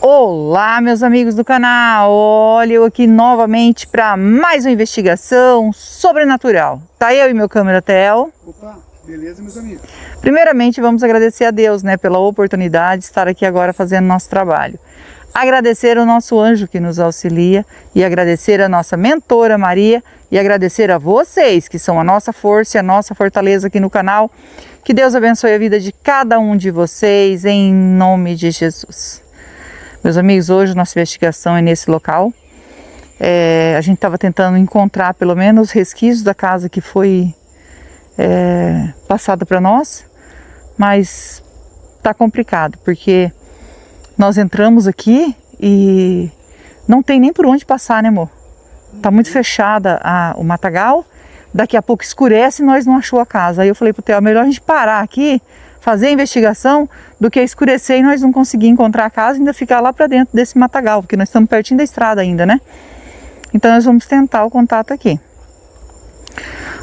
Olá, meus amigos do canal, olha eu aqui novamente para mais uma investigação sobrenatural. Tá eu e meu câmera Theo. Opa, beleza, meus amigos? Primeiramente vamos agradecer a Deus, né, pela oportunidade de estar aqui agora fazendo nosso trabalho. Agradecer ao nosso anjo que nos auxilia e agradecer a nossa mentora Maria e agradecer a vocês que são a nossa força e a nossa fortaleza aqui no canal. Que Deus abençoe a vida de cada um de vocês em nome de Jesus. Meus amigos, hoje nossa investigação é nesse local. A gente estava tentando encontrar pelo menos resquícios da casa que foi passada para nós, mas tá complicado, porque nós entramos aqui e não tem nem por onde passar, né, amor? Tá muito fechada o matagal, daqui a pouco escurece e nós não achou a casa. Aí eu falei pro Theo, melhor a gente parar aqui, fazer a investigação, do que escurecer e nós não conseguir encontrar a casa e ainda ficar lá para dentro desse matagal, porque nós estamos pertinho da estrada ainda, né? Então nós vamos tentar o contato aqui.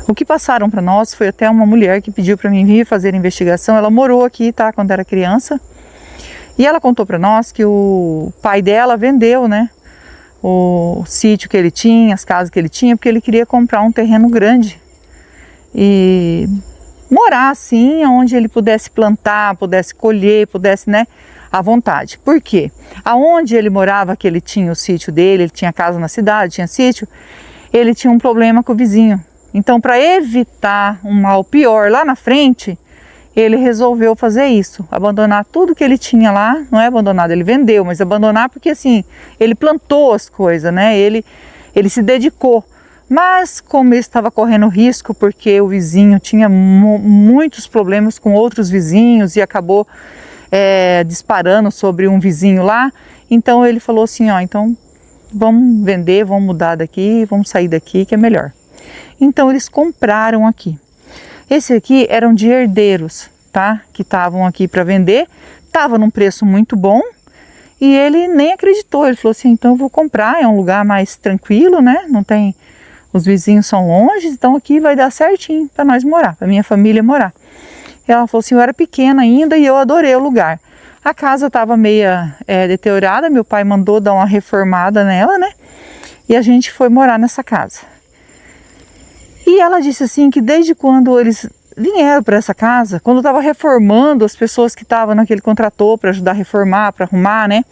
O que passaram para nós foi até uma mulher que pediu para mim vir fazer a investigação. Ela morou aqui, tá, quando era criança. E ela contou para nós que o pai dela vendeu, né, o sítio que ele tinha, as casas que ele tinha, porque ele queria comprar um terreno grande e morar assim, onde ele pudesse plantar, pudesse colher, pudesse, né, à vontade. Por quê? Aonde ele morava, que ele tinha o sítio dele, ele tinha casa na cidade, tinha sítio, ele tinha um problema com o vizinho. Então, para evitar um mal pior lá na frente, ele resolveu fazer isso, abandonar tudo que ele tinha lá. Não é abandonado, ele vendeu, mas abandonar porque assim, ele plantou as coisas, né? Ele se dedicou. Mas como ele estava correndo risco, porque o vizinho tinha muitos problemas com outros vizinhos e acabou disparando sobre um vizinho lá, então ele falou assim, ó, então vamos vender, vamos mudar daqui, vamos sair daqui que é melhor. Então eles compraram aqui. Esse aqui eram de herdeiros, tá? Que estavam aqui para vender, estava num preço muito bom e ele nem acreditou. Ele falou assim, então eu vou comprar, é um lugar mais tranquilo, né? Não tem, os vizinhos são longe, então aqui vai dar certinho para nós morar, para minha família morar. Ela falou assim, eu era pequena ainda e eu adorei o lugar. A casa estava meia deteriorada, meu pai mandou dar uma reformada nela, né? E a gente foi morar nessa casa. E ela disse assim que desde quando eles vieram para essa casa, quando estava reformando, as pessoas que estavam naquele contrator para ajudar a reformar, para arrumar, né?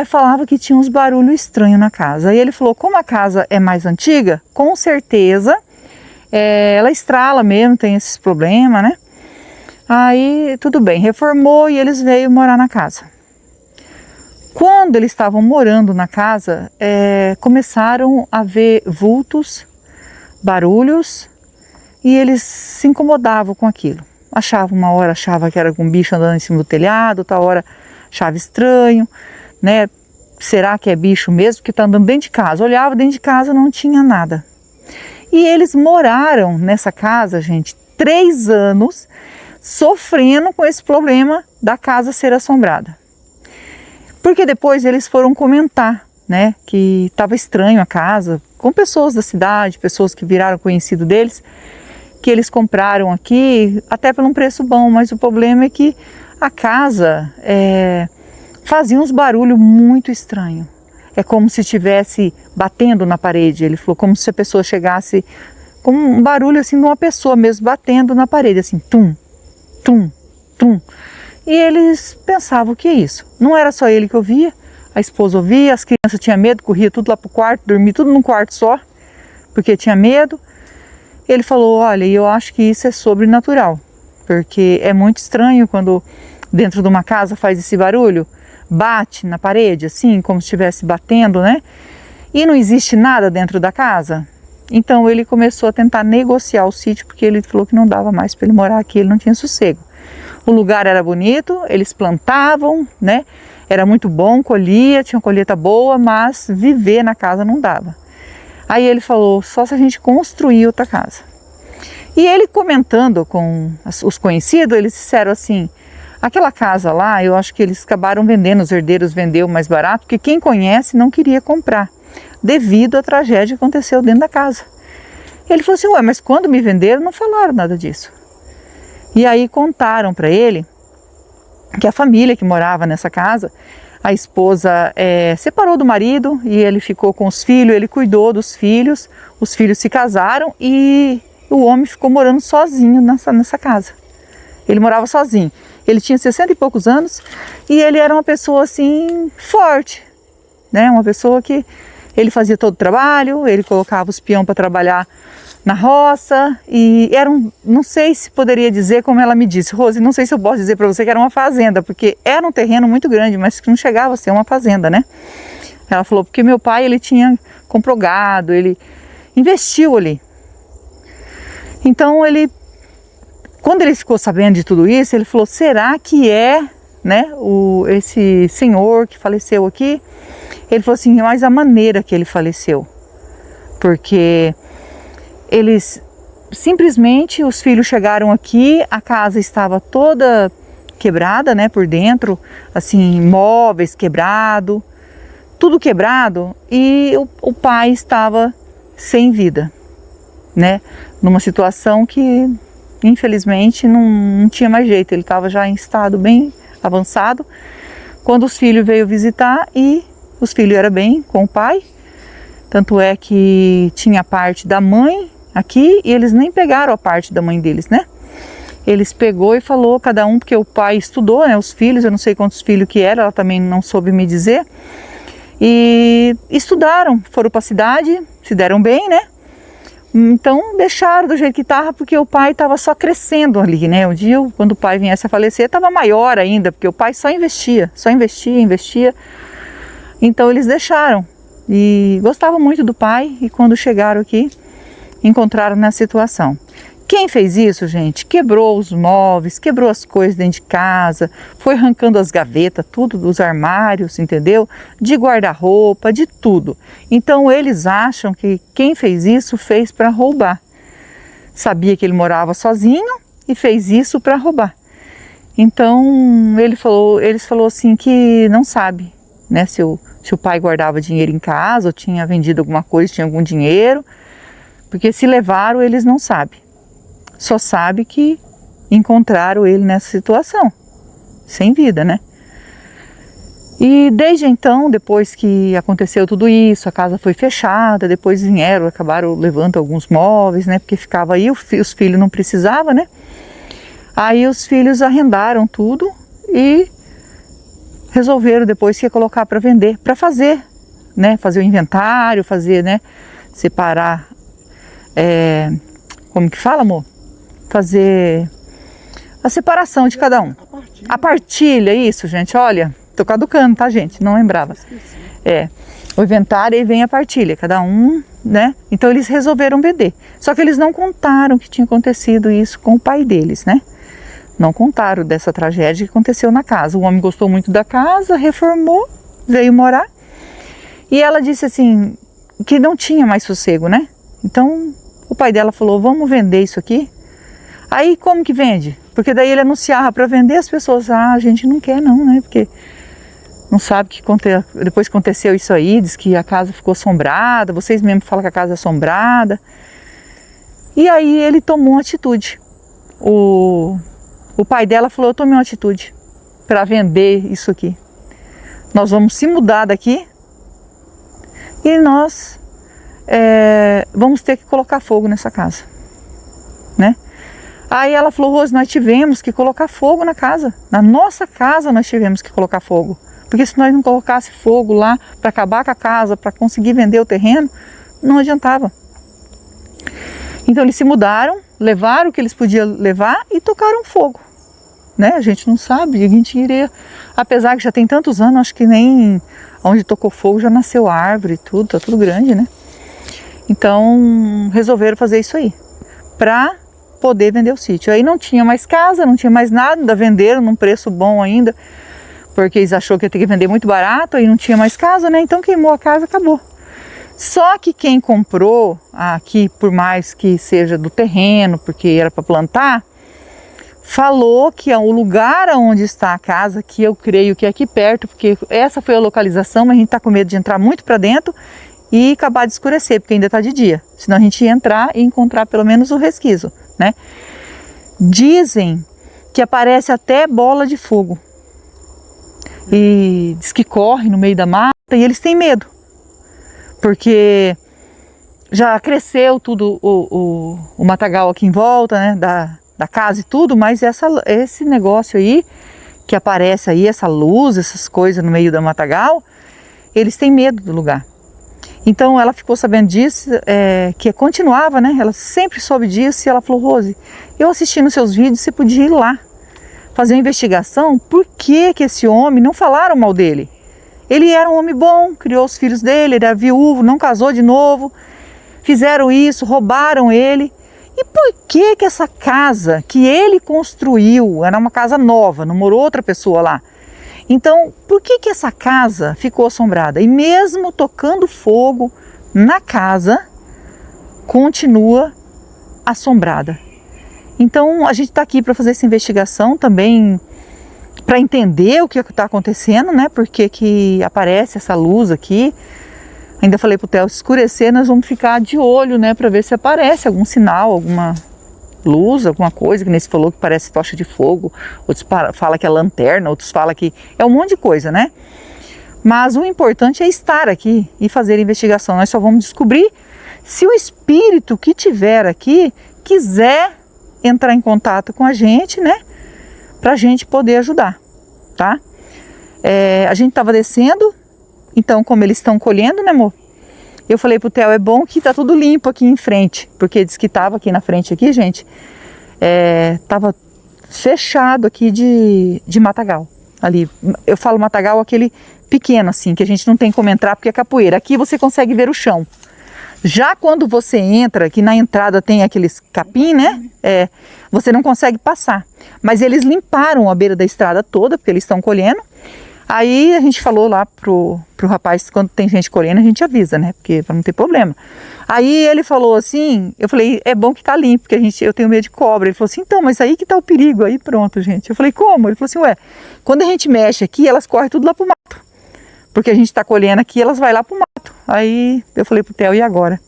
Falava que tinha uns barulhos estranhos na casa. Aí ele falou, como a casa é mais antiga, com certeza ela estrala mesmo, tem esses problemas, né? Aí tudo bem, reformou e eles veio morar na casa. Quando eles estavam morando na casa, começaram a ver vultos, barulhos, e eles se incomodavam com aquilo. Uma hora achava que era algum bicho andando em cima do telhado, outra hora achava estranho, né? Será que é bicho mesmo? Porque está andando dentro de casa. Olhava dentro de casa, não tinha nada. E eles moraram nessa casa, gente, 3 anos, sofrendo com esse problema da casa ser assombrada. Porque depois eles foram comentar, né, que estava estranho a casa, com pessoas da cidade, pessoas que viraram conhecido deles, que eles compraram aqui até por um preço bom, mas o problema é que a casa fazia uns barulhos muito estranhos. É como se estivesse batendo na parede. Ele falou como se a pessoa chegasse com um barulho assim de uma pessoa mesmo batendo na parede, assim, tum, tum, tum. E eles pensavam, o que é isso? Não era só ele que ouvia, a esposa ouvia, as crianças tinham medo, corria tudo lá pro quarto, dormia tudo num quarto só, porque tinha medo. Ele falou, olha, eu acho que isso é sobrenatural, porque é muito estranho quando dentro de uma casa faz esse barulho, bate na parede, assim, como se estivesse batendo, né? E não existe nada dentro da casa. Então ele começou a tentar negociar o sítio, porque ele falou que não dava mais para ele morar aqui, ele não tinha sossego. O lugar era bonito, eles plantavam, né? Era muito bom, colhia, tinha uma colheita boa, mas viver na casa não dava. Aí ele falou, só se a gente construir outra casa. E ele comentando com os conhecidos, eles disseram assim, aquela casa lá, eu acho que eles acabaram vendendo, os herdeiros vendeu mais barato, porque quem conhece não queria comprar, devido à tragédia que aconteceu dentro da casa. Ele falou assim, ué, mas quando me venderam não falaram nada disso. E aí contaram para ele que a família que morava nessa casa, a esposa separou do marido e ele ficou com os filhos, ele cuidou dos filhos, os filhos se casaram e o homem ficou morando sozinho nessa casa. Ele morava sozinho. Ele tinha 60 e poucos anos e ele era uma pessoa assim forte, né? Uma pessoa que ele fazia todo o trabalho, ele colocava os peões para trabalhar na roça e não sei se poderia dizer como ela me disse, Rose, não sei se eu posso dizer para você que era uma fazenda, porque era um terreno muito grande, mas que não chegava a ser uma fazenda, né? Ela falou, porque meu pai, ele comprou gado, ele investiu ali. Então quando ele ficou sabendo de tudo isso, ele falou, será que né, esse senhor que faleceu aqui? Ele falou assim, mas a maneira que ele faleceu, porque simplesmente os filhos chegaram aqui, a casa estava toda quebrada, né, por dentro, assim, móveis quebrado, tudo quebrado, e o pai estava sem vida, né, numa situação que infelizmente não tinha mais jeito, ele estava já em estado bem avançado, quando os filhos veio visitar e os filhos eram bem com o pai, tanto é que tinha a parte da mãe aqui e eles nem pegaram a parte da mãe deles, né? Eles pegou e falou cada um, porque o pai estudou, né? Os filhos, eu não sei quantos filhos que eram, ela também não soube me dizer. E estudaram, foram para a cidade, se deram bem, né? Então deixaram do jeito que estava, porque o pai estava só crescendo ali, né? Um dia, quando o pai viesse a falecer, estava maior ainda, porque o pai só investia. Então eles deixaram. E gostavam muito do pai e quando chegaram aqui, encontraram nessa situação. Quem fez isso, gente? Quebrou os móveis, quebrou as coisas dentro de casa, foi arrancando as gavetas, tudo dos armários, entendeu? De guarda-roupa, de tudo. Então eles acham que quem fez isso fez para roubar. Sabia que ele morava sozinho e fez isso para roubar. Então eles falou assim que não sabe, né, se o pai guardava dinheiro em casa ou tinha vendido alguma coisa, tinha algum dinheiro, porque se levaram eles não sabem. Só sabe que encontraram ele nessa situação, sem vida, né? E desde então, depois que aconteceu tudo isso, a casa foi fechada, depois vieram, acabaram levando alguns móveis, né? Porque ficava aí, os filhos não precisavam, né? Aí os filhos arrendaram tudo e resolveram depois que ia colocar para vender, para fazer, né? Fazer o inventário, fazer, né? Separar, como que fala, amor? Fazer a separação de cada um. A partilha, isso, gente, olha, tô caducando, tá, gente? Não lembrava. O inventário e vem a partilha, cada um, né? Então eles resolveram vender. Só que eles não contaram que tinha acontecido isso com o pai deles, né? Não contaram dessa tragédia que aconteceu na casa. O homem gostou muito da casa, reformou, veio morar. E ela disse assim, que não tinha mais sossego, né? Então o pai dela falou, vamos vender isso aqui? Aí como que vende? Porque daí ele anunciava para vender, as pessoas, a gente não quer não, né? Porque não sabe que depois que aconteceu isso aí, diz que a casa ficou assombrada, vocês mesmos falam que a casa é assombrada. E aí ele tomou uma atitude. O pai dela falou, eu tomei uma atitude para vender isso aqui. Nós vamos se mudar daqui e nós vamos ter que colocar fogo nessa casa, né? Aí ela falou, Rose, nós tivemos que colocar fogo na casa. Na nossa casa nós tivemos que colocar fogo. Porque se nós não colocasse fogo lá para acabar com a casa, para conseguir vender o terreno, não adiantava. Então eles se mudaram, levaram o que eles podiam levar e tocaram fogo. Né? A gente não sabe, a gente iria... Apesar que já tem tantos anos, acho que nem onde tocou fogo já nasceu árvore e tudo, tá tudo grande, né? Então resolveram fazer isso aí, para poder vender o sítio. Aí não tinha mais casa, não tinha mais nada, ainda venderam num preço bom ainda, porque eles acharam que ia ter que vender muito barato, aí não tinha mais casa, né? Então queimou a casa, acabou. Só que quem comprou aqui, por mais que seja do terreno, porque era para plantar, falou que o lugar onde está a casa, que eu creio que é aqui perto, porque essa foi a localização, mas a gente está com medo de entrar muito para dentro e acabar de escurecer, porque ainda está de dia. Senão a gente ia entrar e encontrar pelo menos o resquício, né? Dizem que aparece até bola de fogo e diz que corre no meio da mata e eles têm medo, porque já cresceu tudo o matagal aqui em volta, né, da casa e tudo, mas esse negócio aí que aparece aí, essa luz, essas coisas no meio do matagal, eles têm medo do lugar. Então ela ficou sabendo disso, que continuava, né? Ela sempre soube disso e ela falou: Rose, eu assisti nos seus vídeos, você podia ir lá fazer uma investigação. Por que esse homem, não falaram mal dele? Ele era um homem bom, criou os filhos dele, ele era viúvo, não casou de novo. Fizeram isso, roubaram ele. E por que essa casa que ele construiu, era uma casa nova, não morou outra pessoa lá? Então, por que essa casa ficou assombrada? E mesmo tocando fogo na casa, continua assombrada. Então, a gente está aqui para fazer essa investigação também, para entender o que está acontecendo, né? Por que aparece essa luz aqui. Ainda falei para o Theo, se escurecer, nós vamos ficar de olho, né? Para ver se aparece algum sinal, alguma luz, alguma coisa, que nem se falou que parece tocha de fogo, outros falam que é lanterna, outros falam que é um monte de coisa, né? Mas o importante é estar aqui e fazer a investigação. Nós só vamos descobrir se o espírito que tiver aqui quiser entrar em contato com a gente, né? Pra gente poder ajudar, tá? A gente tava descendo, então como eles estão colhendo, né, amor? Eu falei pro Theo, é bom que tá tudo limpo aqui em frente, porque diz que tava aqui na frente aqui, gente, tava fechado aqui de matagal, ali. Eu falo matagal aquele pequeno assim, que a gente não tem como entrar porque é capoeira. Aqui você consegue ver o chão. Já quando você entra, que na entrada tem aqueles capim, né, você não consegue passar. Mas eles limparam a beira da estrada toda, porque eles estão colhendo. Aí a gente falou lá pro rapaz, quando tem gente colhendo, a gente avisa, né? Porque para não ter problema. Aí ele falou assim, eu falei, é bom que tá limpo, porque eu tenho medo de cobra. Ele falou assim, então, mas aí que tá o perigo. Aí pronto, gente. Eu falei, como? Ele falou assim, ué, quando a gente mexe aqui, elas correm tudo lá pro mato. Porque a gente tá colhendo aqui, elas vai lá pro mato. Aí eu falei pro Theo, e agora?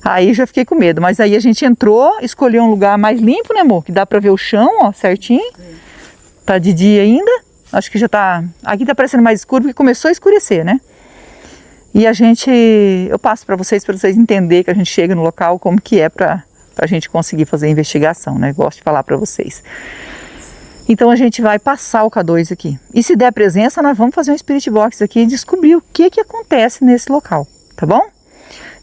Aí já fiquei com medo, mas aí a gente entrou, escolheu um lugar mais limpo, né, amor? Que dá pra ver o chão, ó, certinho. Tá de dia ainda. Acho que já tá... Aqui tá parecendo mais escuro porque começou a escurecer, né? E eu passo para vocês entenderem que a gente chega no local, como que é pra gente conseguir fazer a investigação, né? Gosto de falar para vocês. Então a gente vai passar o K2 aqui. E se der presença, nós vamos fazer um Spirit Box aqui e descobrir o que acontece nesse local, tá bom?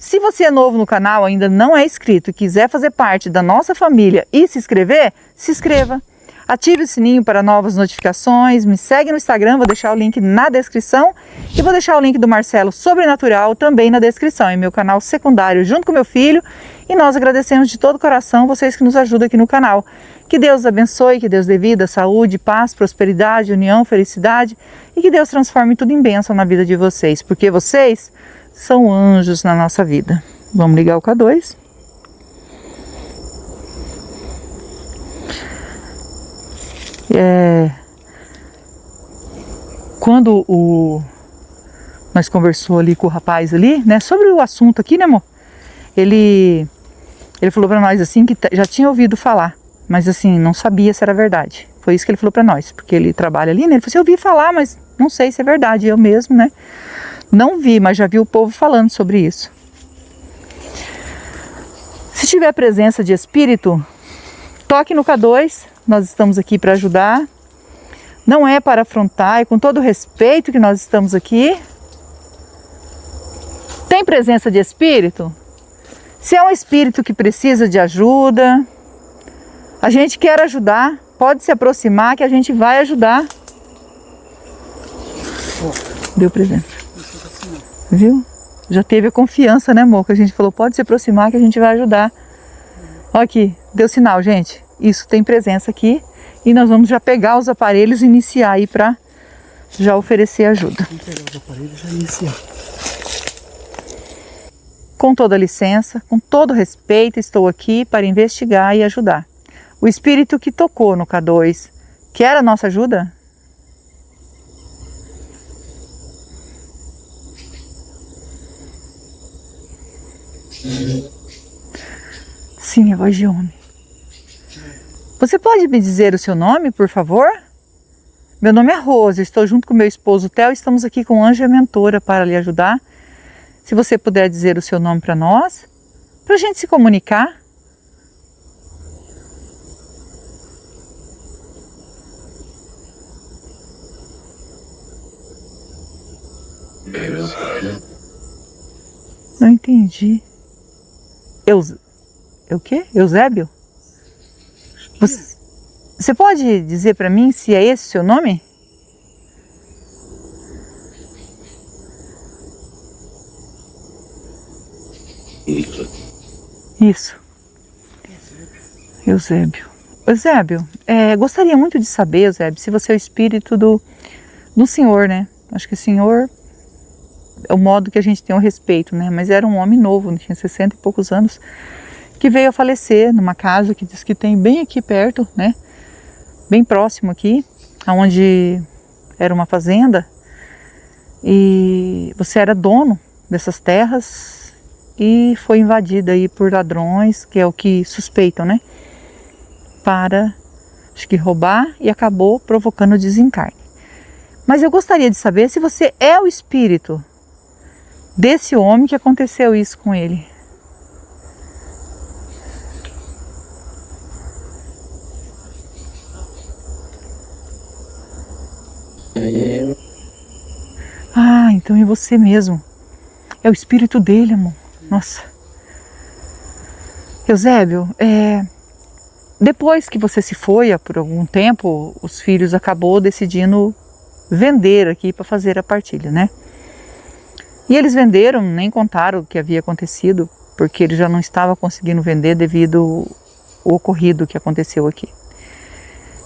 Se você é novo no canal, ainda não é inscrito e quiser fazer parte da nossa família e se inscrever, se inscreva. Ative o sininho para novas notificações, me segue no Instagram, vou deixar o link na descrição e vou deixar o link do Marcelo Sobrenatural também na descrição, é meu canal secundário junto com meu filho, e nós agradecemos de todo o coração vocês que nos ajudam aqui no canal. Que Deus abençoe, que Deus dê vida, saúde, paz, prosperidade, união, felicidade e que Deus transforme tudo em bênção na vida de vocês, porque vocês são anjos na nossa vida. Vamos ligar o K2. Quando nós conversou ali com o rapaz ali, né, sobre o assunto aqui, né, amor? Ele falou pra nós assim que já tinha ouvido falar, mas assim, não sabia se era verdade. Foi isso que ele falou pra nós, porque ele trabalha ali, né? Ele falou assim, eu ouvi falar, mas não sei se é verdade. Eu mesmo, né? Não vi, mas já vi o povo falando sobre isso. Se tiver presença de espírito, toque no K2, nós estamos aqui para ajudar. Não é para afrontar, é com todo o respeito que nós estamos aqui. Tem presença de espírito? Se é um espírito que precisa de ajuda, a gente quer ajudar, pode se aproximar que a gente vai ajudar. Deu presença. Viu? Já teve a confiança, né, amor? Que a gente falou, pode se aproximar que a gente vai ajudar. Olha aqui, deu sinal, gente. Isso tem presença aqui. E nós vamos já pegar os aparelhos e iniciar aí para já oferecer ajuda. Vamos pegar os aparelhos e já iniciar. Com toda licença, com todo respeito, estou aqui para investigar e ajudar. O espírito que tocou no K2, quer a nossa ajuda? Sim, é voz de homem. Você pode me dizer o seu nome, por favor? Meu nome é Rose, estou junto com meu esposo Theo, estamos aqui com o Anjo e a Mentora para lhe ajudar. Se você puder dizer o seu nome para nós, para a gente se comunicar. Não entendi. O quê? Eusébio? Você pode dizer para mim se é esse o seu nome? Isso. Eusébio. Eusébio, gostaria muito de saber, Eusébio, se você é o espírito do Senhor, né? Acho que o Senhor é o modo que a gente tem o respeito, né? Mas era um homem novo, tinha 60 e poucos anos, que veio a falecer numa casa que diz que tem bem aqui perto, né? Bem próximo aqui, onde era uma fazenda. E você era dono dessas terras e foi invadida aí por ladrões, que é o que suspeitam, né? Para, acho que roubar, e acabou provocando o desencarne. Mas eu gostaria de saber se você é o espírito desse homem que aconteceu isso com ele. Ah, então é você mesmo. É o espírito dele, amor. Nossa. Eusébio, depois que você se foi, por algum tempo, os filhos acabou decidindo vender aqui para fazer a partilha, né? E eles venderam, nem contaram o que havia acontecido, porque ele já não estava conseguindo vender devido ao ocorrido que aconteceu aqui.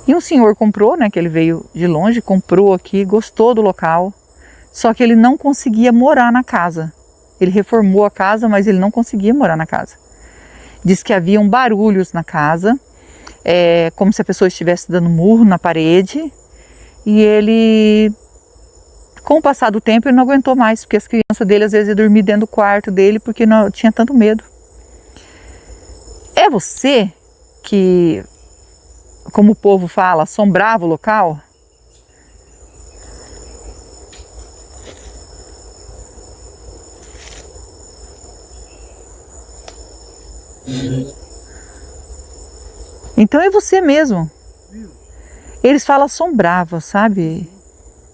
E um senhor comprou, né, que ele veio de longe, comprou aqui, gostou do local, só que ele não conseguia morar na casa. Ele reformou a casa, mas ele não conseguia morar na casa. Diz que haviam barulhos na casa, como se a pessoa estivesse dando murro na parede, e ele, com o passar do tempo, ele não aguentou mais, porque as crianças dele às vezes iam dormir dentro do quarto dele, porque não tinha tanto medo. É você que, como o povo fala, assombrava o local? Então é você mesmo. Eles falam assombrava, sabe,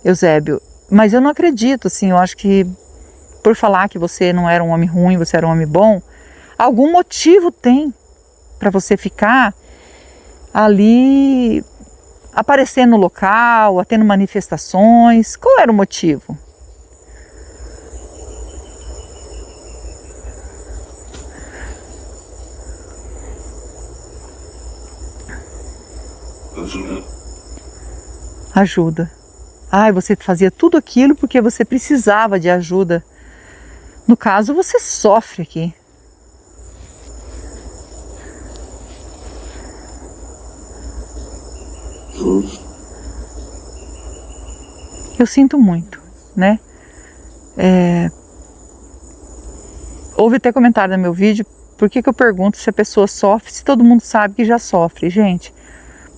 Eusébio? Mas eu não acredito, assim, eu acho que por falar que você não era um homem ruim, você era um homem bom, algum motivo tem para você ficar ali aparecendo no local, tendo manifestações. Qual era o motivo? Ajuda. Ai, você fazia tudo aquilo porque você precisava de ajuda. No caso, você sofre aqui. Eu sinto muito, né? Houve até comentário no meu vídeo, por que eu pergunto se a pessoa sofre, se todo mundo sabe que já sofre. Gente,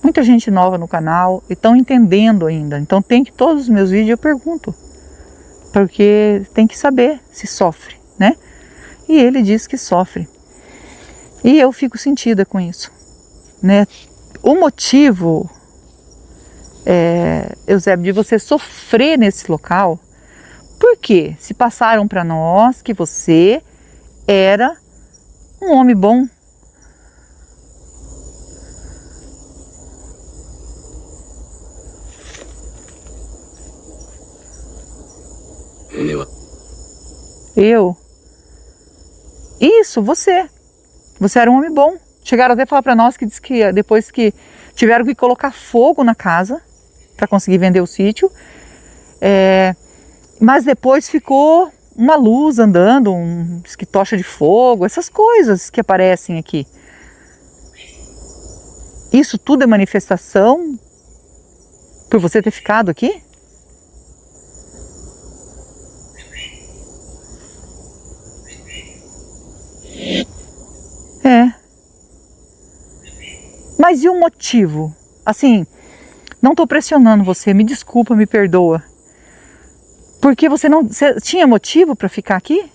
muita gente nova no canal e estão entendendo ainda. Então tem que, todos os meus vídeos eu pergunto, porque tem que saber se sofre, né? E ele diz que sofre. E eu fico sentida com isso, né? O motivo, Eusébio, de você sofrer nesse local, por quê? Se passaram para nós que você era um homem bom. Eu? Isso, você. Você era um homem bom. Chegaram até a falar para nós que diz que depois que tiveram que colocar fogo na casa para conseguir vender o sítio, mas depois ficou uma luz andando, diz que tocha de fogo, essas coisas que aparecem aqui. Isso tudo é manifestação por você ter ficado aqui? Mas e o motivo? Assim, Não estou pressionando você, me desculpa, me perdoa. Porque você tinha motivo para ficar aqui?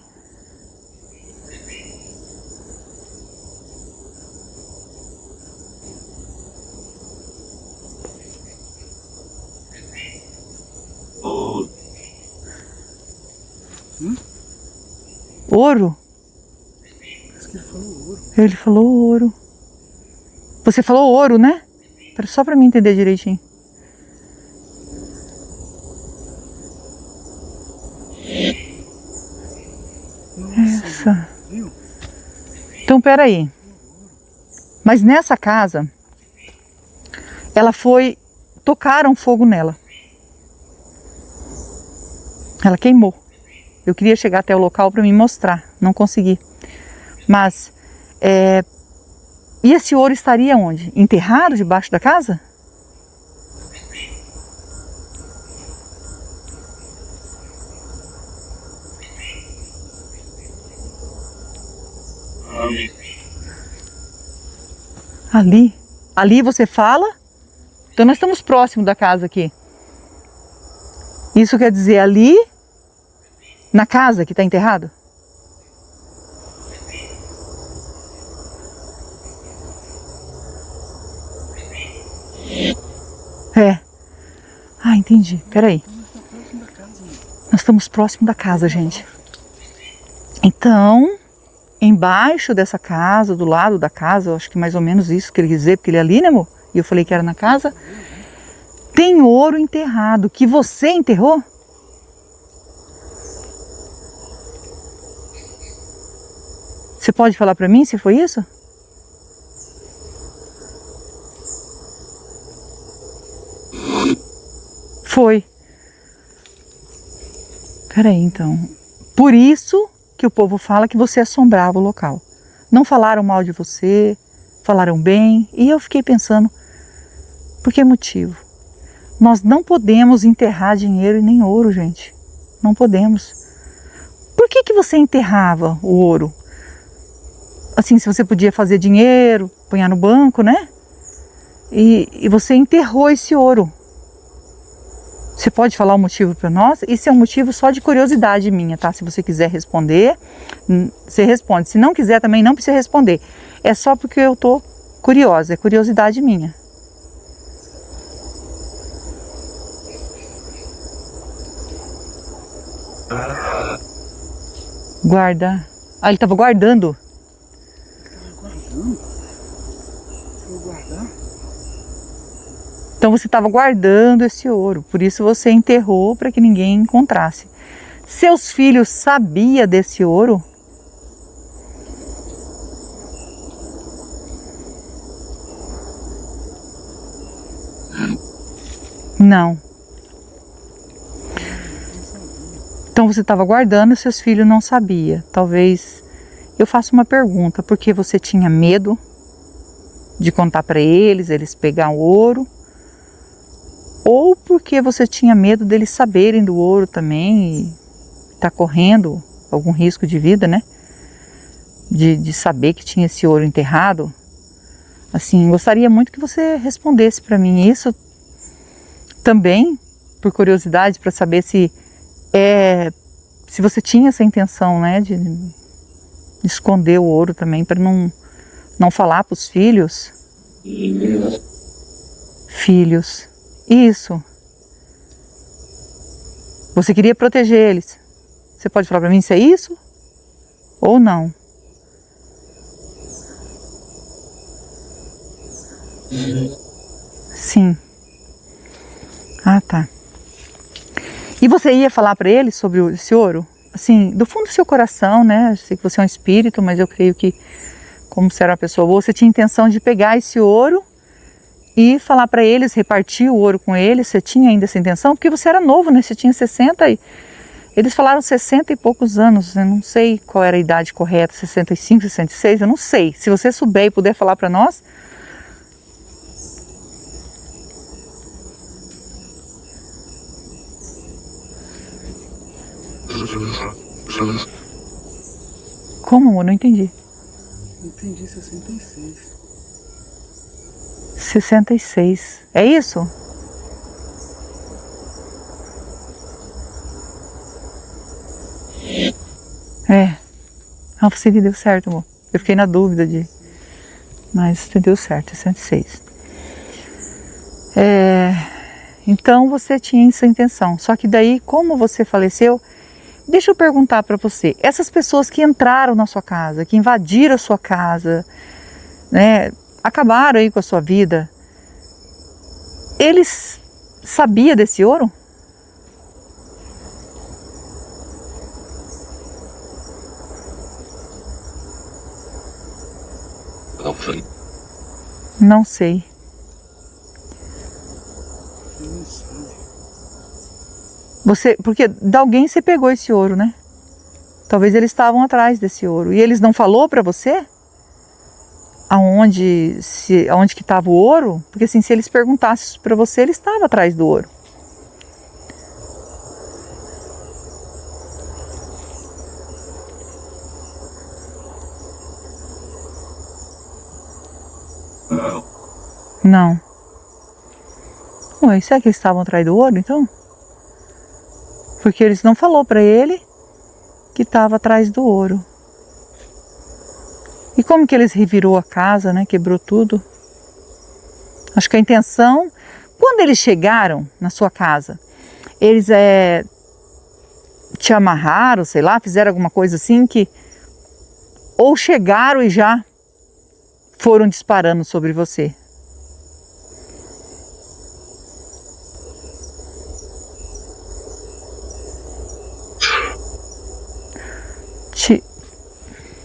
Ouro? Parece que ele falou ouro. Ele falou ouro. Você falou ouro, né? Só para mim entender direitinho. Nossa. Viu? Então, peraí. Mas nessa casa, tocaram fogo nela. Ela queimou. Eu queria chegar até o local para me mostrar, não consegui. Mas, e esse ouro estaria onde? Enterrado debaixo da casa? Ali você fala? Então nós estamos próximos da casa aqui. Isso quer dizer ali, na casa que está enterrado? É. Ah, entendi. Peraí. Nós estamos próximo da casa, gente. Então, embaixo dessa casa, do lado da casa, eu acho que mais ou menos isso que ele quis dizer, porque ele é ali, né, amor? E eu falei que era na casa. Tem ouro enterrado, que você enterrou? Você pode falar para mim se foi isso? Foi. Peraí, então. Por isso que o povo fala que você assombrava o local. Não falaram mal de você, falaram bem. E eu fiquei pensando, por que motivo? Nós não podemos enterrar dinheiro e nem ouro, gente. Não podemos. Por que você enterrava o ouro? Assim, se você podia fazer dinheiro, ponhar no banco, né? E você enterrou esse ouro. Você pode falar o motivo para nós? Isso é um motivo só de curiosidade minha, tá? Se você quiser responder, você responde. Se não quiser também não precisa responder. É só porque eu tô curiosa, é curiosidade minha. Guarda. Ah, ele estava guardando. Vou guardar. Então você estava guardando esse ouro, por isso você enterrou para que ninguém encontrasse. Seus filhos sabiam desse ouro? Não. Então você estava guardando e seus filhos não sabiam. Talvez eu faça uma pergunta, porque você tinha medo de contar para eles pegar o ouro? Ou porque você tinha medo deles saberem do ouro também e tá correndo algum risco de vida, né? De saber que tinha esse ouro enterrado. Assim, gostaria muito que você respondesse para mim isso também, por curiosidade, para saber se você tinha essa intenção, né? De esconder o ouro também, para não falar para os filhos. Filhos. Isso. Você queria proteger eles. Você pode falar para mim se é isso? Ou não? Sim. Ah, tá. E você ia falar para eles sobre esse ouro? Assim, do fundo do seu coração, né? Eu sei que você é um espírito, mas eu creio que, como você era uma pessoa boa, você tinha intenção de pegar esse ouro e falar para eles, repartir o ouro com eles. Você tinha ainda essa intenção? Porque você era novo, né? Você tinha 60 e... Eles falaram 60 e poucos anos. Eu não sei qual era a idade correta, 65, 66, eu não sei. Se você souber e puder falar para nós. Como, amor? Não entendi. Entendi, 66. 66. É isso? Não, você entendeu certo, amor. Eu fiquei na dúvida mas entendeu certo, é 106. Então você tinha essa intenção. Só que daí, como você faleceu, deixa eu perguntar para você. Essas pessoas que entraram na sua casa, que invadiram a sua casa, né, acabaram aí com a sua vida, eles sabiam desse ouro? Não sei. Não sabe. Porque de alguém você pegou esse ouro, né? Talvez eles estavam atrás desse ouro. E eles não falou para você aonde que estava o ouro? Porque assim, se eles perguntassem isso para você, ele estava atrás do ouro. Não. Ué, será que eles estavam atrás do ouro, então? Porque eles não falou para ele que estava atrás do ouro. E como que eles revirou a casa, né? Quebrou tudo. Acho que a intenção... Quando eles chegaram na sua casa, eles te amarraram, sei lá, fizeram alguma coisa assim que... Ou chegaram e já foram disparando sobre você.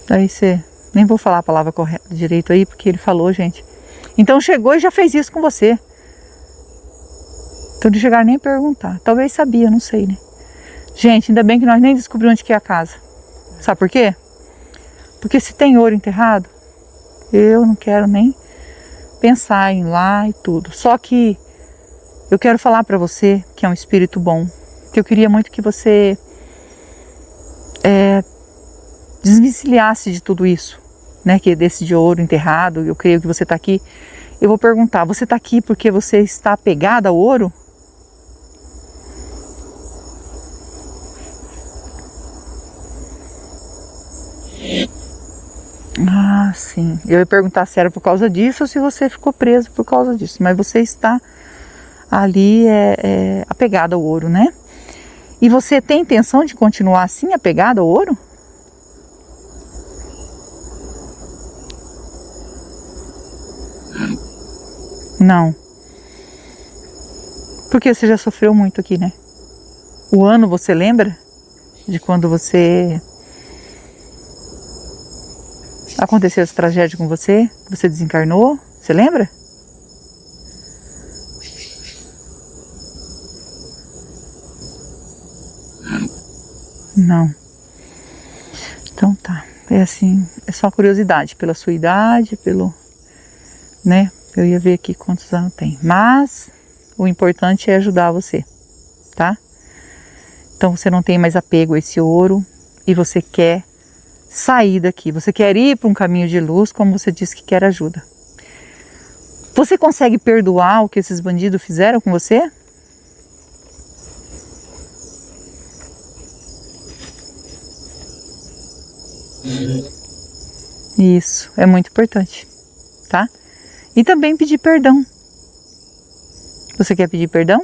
Aí você... Nem vou falar a palavra correta direito aí, porque ele falou, gente. Então chegou e já fez isso com você. Então não chegaram nem a perguntar. Talvez sabia, não sei, né? Gente, ainda bem que nós nem descobrimos onde que é a casa. Sabe por quê? Porque se tem ouro enterrado, eu não quero nem pensar em ir lá e tudo. Só que eu quero falar para você que é um espírito bom. Que eu queria muito que você desvencilhasse de tudo isso, né? Que desse de ouro enterrado. Eu creio que você está aqui. Eu vou perguntar, você está aqui porque você está apegada ao ouro? Ah, sim. Eu ia perguntar se era por causa disso ou se você ficou preso por causa disso. Mas você está ali apegado ao ouro, né? E você tem intenção de continuar assim, apegado ao ouro? Não. Porque você já sofreu muito aqui, né? O ano, você lembra? De quando aconteceu essa tragédia com você? Você desencarnou? Você lembra? Não. Então tá. É assim, é só curiosidade pela sua idade, né? Eu ia ver aqui quantos anos tem. Mas o importante é ajudar você, tá? Então você não tem mais apego a esse ouro e você quer sair daqui. Você quer ir para um caminho de luz, como você disse que quer ajuda. Você consegue perdoar o que esses bandidos fizeram com você? Isso, é muito importante, tá? E também pedir perdão. Você quer pedir perdão?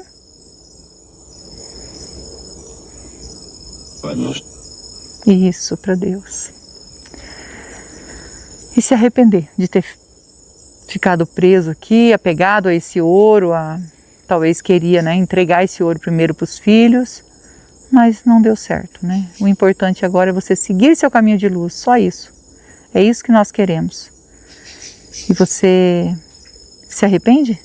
Isso, para Deus. E se arrepender de ter ficado preso aqui, apegado a esse ouro, talvez queria, né, entregar esse ouro primeiro para os filhos, mas não deu certo, né? O importante agora é você seguir seu caminho de luz, só isso. É isso que nós queremos. E você se arrepende?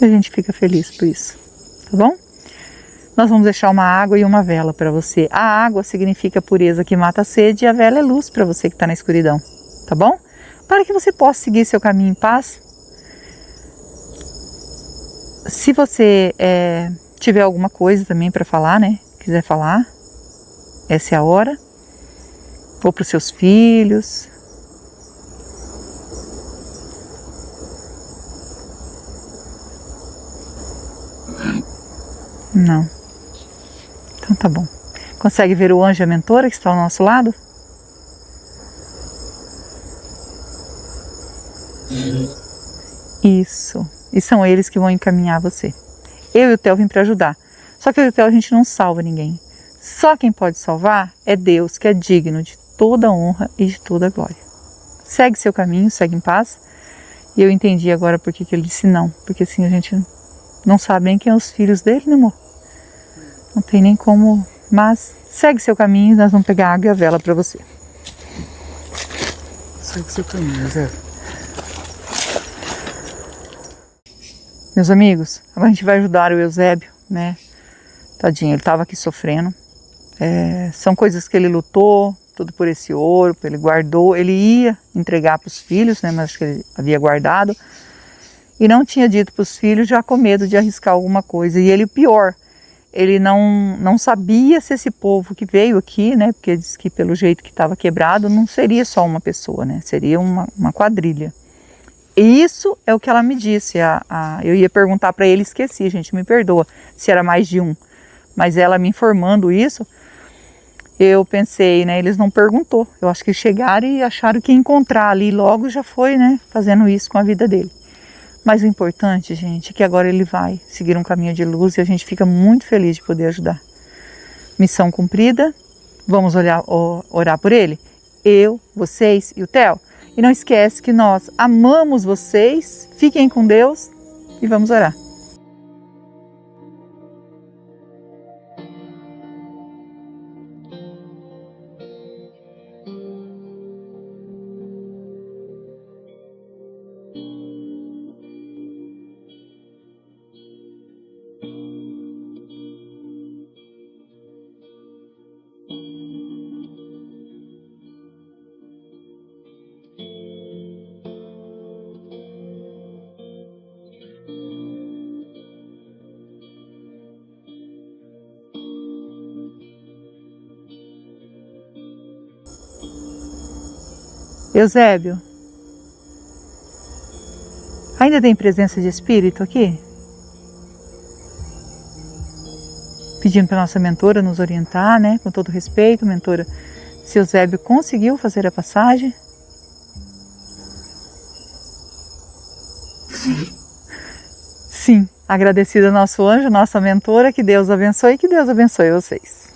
E a gente fica feliz por isso, tá bom? Nós vamos deixar uma água e uma vela para você. A água significa a pureza que mata a sede e a vela é luz para você que está na escuridão, tá bom? Para que você possa seguir seu caminho em paz. Se você tiver alguma coisa também para falar, né? Quiser falar, essa é a hora. Ou para os seus filhos. Não. Então tá bom. Consegue ver o anjo e a mentora que está ao nosso lado? Isso. E são eles que vão encaminhar você. Eu e o Theo vim para ajudar. Só que eu e o Theo a gente não salva ninguém. Só quem pode salvar é Deus, que é digno de toda a honra e de toda a glória. Segue seu caminho, segue em paz. E eu entendi agora por que ele disse não. Porque assim a gente não sabe nem quem são os filhos dele, né, amor? Não tem nem como. Mas segue seu caminho, nós vamos pegar a água e a vela para você. Segue seu caminho, Zé. Meus amigos, agora a gente vai ajudar o Eusébio, né? Tadinho, ele estava aqui sofrendo. São coisas que ele lutou, tudo por esse ouro, ele guardou. Ele ia entregar para os filhos, né? Mas acho que ele havia guardado. E não tinha dito para os filhos, já com medo de arriscar alguma coisa. E ele, pior, ele não sabia se esse povo que veio aqui, né? Porque diz que pelo jeito que estava quebrado, não seria só uma pessoa, né? Seria uma quadrilha. E isso é o que ela me disse. Eu ia perguntar para ele, esqueci, gente, me perdoa, se era mais de um. Mas ela me informando isso, eu pensei, né, eles não perguntou. Eu acho que chegaram e acharam que ia encontrar ali, logo já foi, né, fazendo isso com a vida dele. Mas o importante, gente, é que agora ele vai seguir um caminho de luz e a gente fica muito feliz de poder ajudar. Missão cumprida, vamos orar por ele? Eu, vocês e o Theo. E não esquece que nós amamos vocês, fiquem com Deus e vamos orar. Eusébio, ainda tem presença de espírito aqui? Pedindo para nossa mentora nos orientar, né? Com todo respeito, mentora, se Eusébio conseguiu fazer a passagem? Sim, agradecida ao nosso anjo, nossa mentora, que Deus abençoe e que Deus abençoe vocês.